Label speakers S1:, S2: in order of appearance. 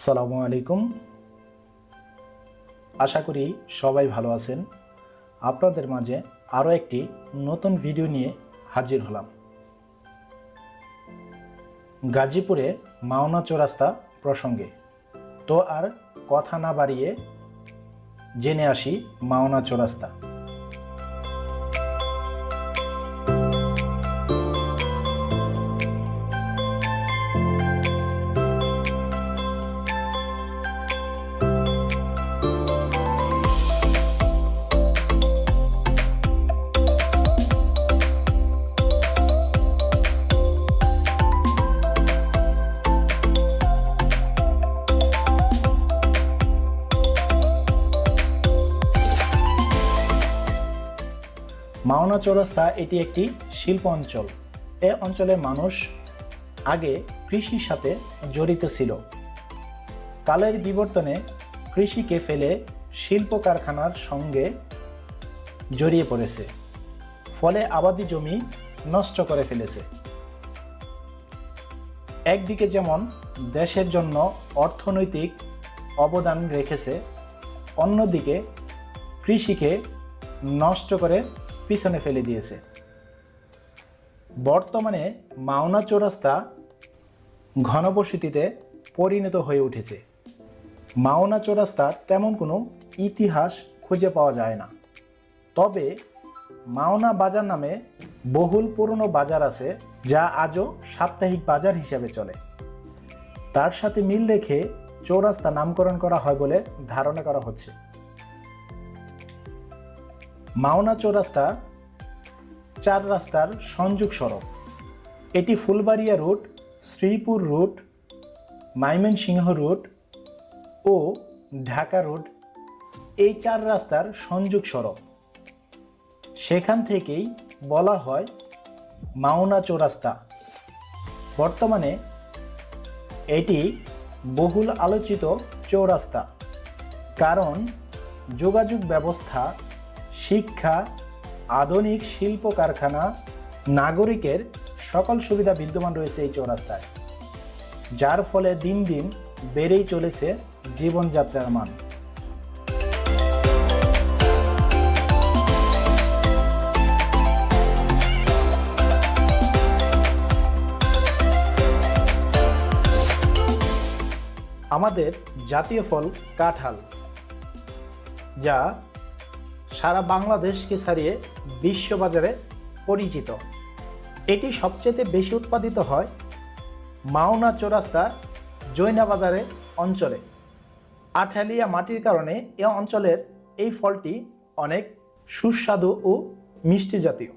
S1: আসসালামু আলাইকুম। আশা করি সবাই ভালো আছেন। আপনাদের মাঝে আরও একটি নতুন ভিডিও নিয়ে হাজির হলাম। গাজীপুরে মাওনা চৌরাস্তা প্রসঙ্গে। তো আর কথা না বাড়িয়ে জেনে আসি মাওনা চৌরাস্তা। মাওনা চৌরাস্তা এটি একটি শিল্প অঞ্চল। এ অঞ্চলের মানুষ আগে কৃষির সাথে জড়িত ছিল। কালের বিবর্তনে কৃষিকে ফেলে শিল্প কারখানার সঙ্গে জড়িয়ে পড়েছে, ফলে আবাদি জমি নষ্ট করে ফেলেছে। একদিকে যেমন দেশের জন্য অর্থনৈতিক অবদান রেখেছে, অন্যদিকে কৃষিকে নষ্ট করে পিছনে ফেলে দিয়েছে। বর্তমানে মাওনা চৌরাস্তা ঘনবসতিতে পরিণত হয়ে উঠেছে। মাওনা চৌরাস্তার তেমন কোনো ইতিহাস খুঁজে পাওয়া যায় না। তবে মাওনা বাজার নামে বহুল পুরনো বাজার আছে, যা আজও সাপ্তাহিক বাজার হিসেবে চলে। তার সাথে মিল রেখে চৌরাস্তা নামকরণ করা হয় বলে ধারণা করা হচ্ছে। মাওনা চৌরাস্তা 4 রাস্তার সংযোগ সড়ক। এটি Phulbaria route, Sreepur route, Mymensingh route ও ঢাকা রুট, এই 4 রাস্তার সংযোগ সড়ক। সেখান থেকেই বলা হয় মাওনা চৌরাস্তা। বর্তমানে এটি বহুল আলোচিত চৌরাস্তা, কারণ যোগাযোগ ব্যবস্থা, শিক্ষা, আধুনিক শিল্প কারখানা, নাগরিকের সকল সুবিধা বিদ্যমান রয়েছে এই চৌরাস্তায়, যার ফলে দিন দিন বেড়েই চলেছে জীবনযাত্রার মান। আমাদের জাতীয় ফল কাঁঠাল, যা সারা বাংলাদেশকে ছাড়িয়ে বিশ্ববাজারে পরিচিত। এটি সবচেয়ে বেশি উৎপাদিত হয় মাওনা চৌরাস্তা জৈনাবাজারে অঞ্চলে। আঠালিয়া মাটির কারণে এ অঞ্চলের এই ফলটি অনেক সুস্বাদু ও মিষ্টি জাতীয়।